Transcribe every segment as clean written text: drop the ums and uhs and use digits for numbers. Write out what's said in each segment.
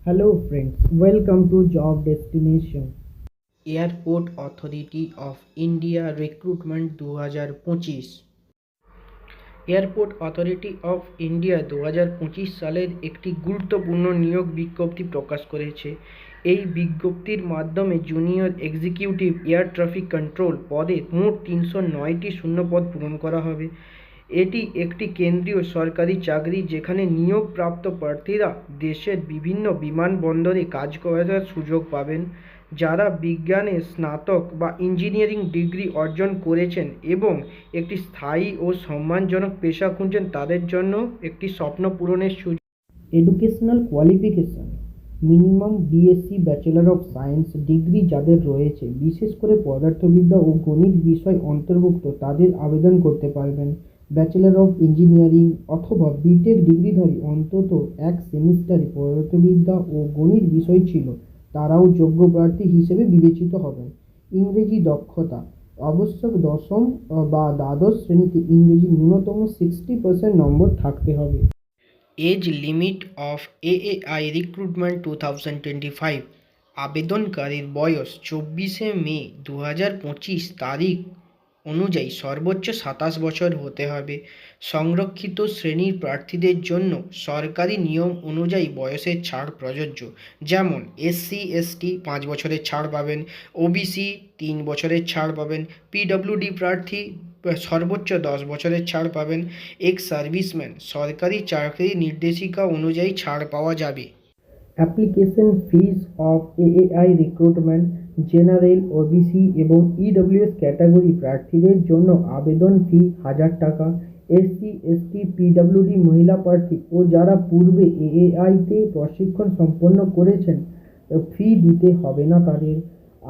Hello friends, welcome to Job Destination. Airport Authority of India Recruitment 2025। Airport authority of India 2025 সালের একটি গুরুত্বপূর্ণ নিয়োগ বিজ্ঞপ্তি প্রকাশ করেছে। এই বিজ্ঞপ্তির মাধ্যমে junior executive air traffic control পদে মোট 309টি শূন্যপদ পূরণ করা হবে। এটি একটি কেন্দ্রীয় সরকারি চাকরি যেখানে নিয়োগপ্রাপ্ত প্রার্থীরা দেশের বিভিন্ন বিমানবন্দরে কাজ করার সুযোগ পাবেন। যারা বিজ্ঞানে স্নাতক বা ইঞ্জিনিয়ারিং ডিগ্রি অর্জন করেছেন এবং একটি স্থায়ী ও সম্মানজনক পেশা খুঁজছেন তাদের জন্য একটি স্বপ্ন পূরণের সুযোগ। Educational qualification minimum BSc bachelor of science degree যাদের রয়েছে, বিশেষ করে পদার্থবিদ্যা ও গণিত বিষয় অন্তর্ভুক্ত, তাদের আবেদন করতে পারবেন। ব্যাচেলর অফ ইঞ্জিনিয়ারিং অথবা বিটেক ডিগ্রিধারী অন্তত এক সেমিস্টারে পদার্থবিদ্যা ও গণিত বিষয় ছিল, তারাও যোগ্য প্রার্থী হিসেবে বিবেচিত হবেন। ইংরেজি দক্ষতা আবশ্যক দশম বা দ্বাদশ শ্রেণীতে ইংরেজি ন্যূনতম 60% নম্বর থাকতে হবে। Age limit of AAI recruitment 2025। আবেদনকারীর বয়স 24 মে 2025 তারিখ অনুযায়ী সর্বোচ্চ 27 বছর হতে হবে। সংরক্ষিত শ্রেণীর প্রার্থীদের জন্য সরকারি নিয়ম অনুযায়ী বয়সের ছাড় প্রযোজ্য, যেমন এসসি এসটি 5 বছরের ছাড় পাবেন, ওবিসি 3 বছরের ছাড় পাবেন, পিডব্লিউডি প্রার্থী সর্বোচ্চ 10 বছরের ছাড় পাবেন। এক্স সার্ভিসম্যান সরকারি চাকরি নির্দেশিকা অনুযায়ী ছাড় পাওয়া যাবে। Application fees of AAI recruitment general, OBC এবং ইডব্লিউএস ক্যাটাগরি প্রার্থীদের জন্য আবেদন ফি 1000 টাকা। এসসি এসটি পিডব্লিউডি মহিলা প্রার্থী ও যারা পূর্বে এএআইতে প্রশিক্ষণ সম্পন্ন করেছেন ফি দিতে হবে না তাদের।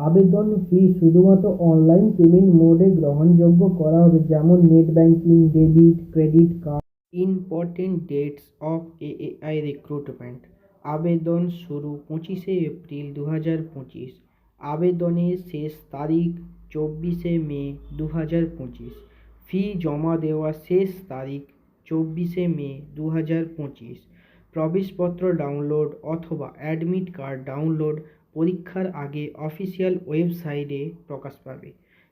আবেদন ফি শুধুমাত্র অনলাইন পেমেন্ট মোডে গ্রহণযোগ্য করা হবে, যেমন net banking, debit, credit card. Important dates of AAI recruitment. আবেদন শুরু 25 এপ্রিল 2025। আবেদনের শেষ তারিখ 24 মে 2025। ফি জমা দেওয়ার শেষ তারিখ 24 মে 2025। প্রবেশপত্র ডাউনলোড অথবা অ্যাডমিট কার্ড ডাউনলোড পরীক্ষার আগে অফিসিয়াল ওয়েবসাইটে প্রকাশ পাবে।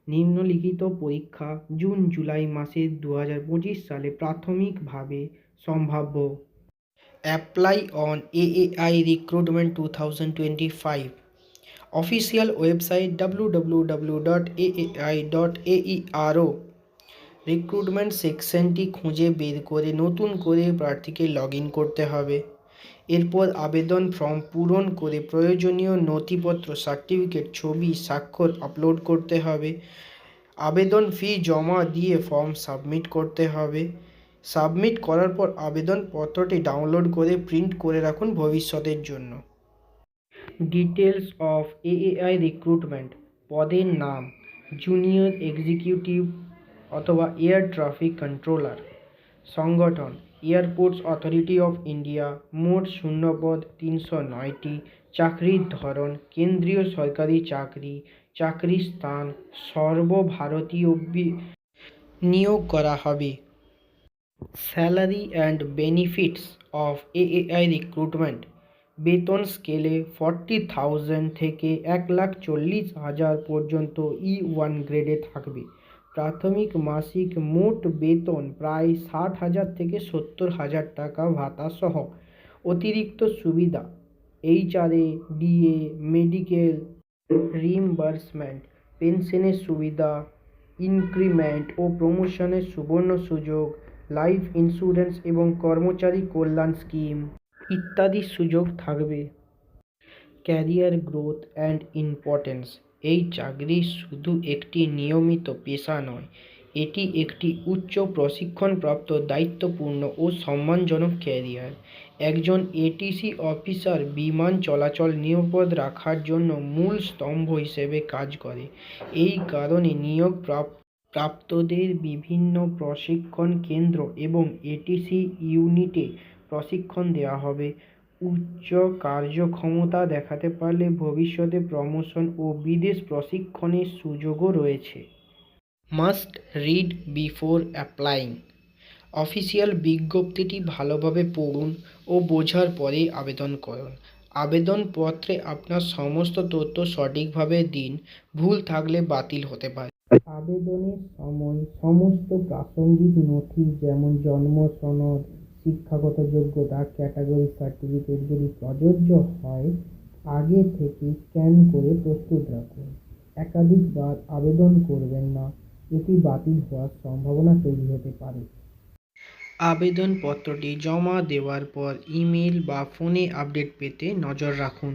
নিম্নলিখিত পরীক্ষা জুন জুলাই মাসে 2025 সালে প্রাথমিকভাবে সম্ভাব্য। Apply on AAI recruitment 2025। Official website www.aai.aero। Recruitment সেকশনটি খুঁজে বের করে নতুন করে প্রার্থীকে লগ ইন করতে হবে। এরপর আবেদন ফর্ম পূরণ করে প্রয়োজনীয় নথিপত্র, সার্টিফিকেট, ছবি, স্বাক্ষর আপলোড করতে হবে। আবেদন ফি জমা দিয়ে ফর্ম সাবমিট করতে হবে। সাবমিট করার পর আবেদনপত্রটি ডাউনলোড করে প্রিন্ট করে রাখুন ভবিষ্যতের জন্য। Details of AAI recruitment. পদের নাম জুনিয়র এক্সিকিউটিভ অথবা এয়ার ট্রাফিক কন্ট্রোলার। সংগঠন এয়ারপোর্টস অথরিটি অফ ইন্ডিয়া। মোট শূন্যপদ 309টি। চাকরির ধরন কেন্দ্রীয় সরকারি চাকরি। চাকরির স্থান সর্বভারতীয় নিয়োগ করা হবে। Salary and benefits of AAI recruitment. বেতন স্কেলে 40,000 থেকে 1,40,000 পর্যন্ত E1 গ্রেডে থাকবে। প্রাথমিক মাসিক মোট বেতন প্রায় 60,000 থেকে 70,000 টাকা ভাতা সহ। অতিরিক্ত সুবিধা এইচআরএ, ডিএ, মেডিকেল রিইম্বার্সমেন্ট, পেনশনের সুবিধা, ইনক্রিমেন্ট ও প্রমোশনের সুবর্ণ সুযোগ, লাইফ ইন্স্যুরেন্স এবং কর্মচারী কল্যাণ স্কিম ইত্যাদি সুযোগ থাকবে। Career growth and importance. এই চাকরি শুধু একটি নিয়মিত পেশা নয়, এটি একটি উচ্চ প্রশিক্ষণপ্রাপ্ত, দায়িত্বপূর্ণ ও সম্মানজনক ক্যারিয়ার। একজন এটিসি অফিসার বিমান চলাচল নিরাপদ রাখার জন্য মূল স্তম্ভ হিসেবে কাজ করে। এই কারণে নিয়োগ প্রাপ্তদের বিভিন্ন প্রশিক্ষণ কেন্দ্র এবং এটিসি ইউনিটে প্রশিক্ষণ দেওয়া হবে। উচ্চ কার্যক্ষমতা দেখাতে পারলে ভবিষ্যতে প্রমোশন ও বিদেশ প্রশিক্ষণের সুযোগও রয়েছে। Must read before applying. Official বিজ্ঞপ্তিটি ভালোভাবে পড়ুন ও বোঝার পরে আবেদন করুন। আবেদনপত্রে আপনার সমস্ত তথ্য সঠিকভাবে দিন, ভুল থাকলে বাতিল হতে পারে। আবেদনের সময় সমস্ত প্রাসঙ্গিক নথি যেমন জন্ম সনদ, শিক্ষাগত যোগ্যতা, ক্যাটাগরি সার্টিফিকেট যদি প্রযোজ্য হয় আগে থেকে স্ক্যান করে প্রস্তুত রাখুন। একাধিকবার আবেদন করবেন না, এটি বাতিল হওয়ার সম্ভাবনা তৈরি হতে পারে। আবেদনপত্রটি জমা দেওয়ার পর ইমেল বা ফোনে আপডেট পেতে নজর রাখুন।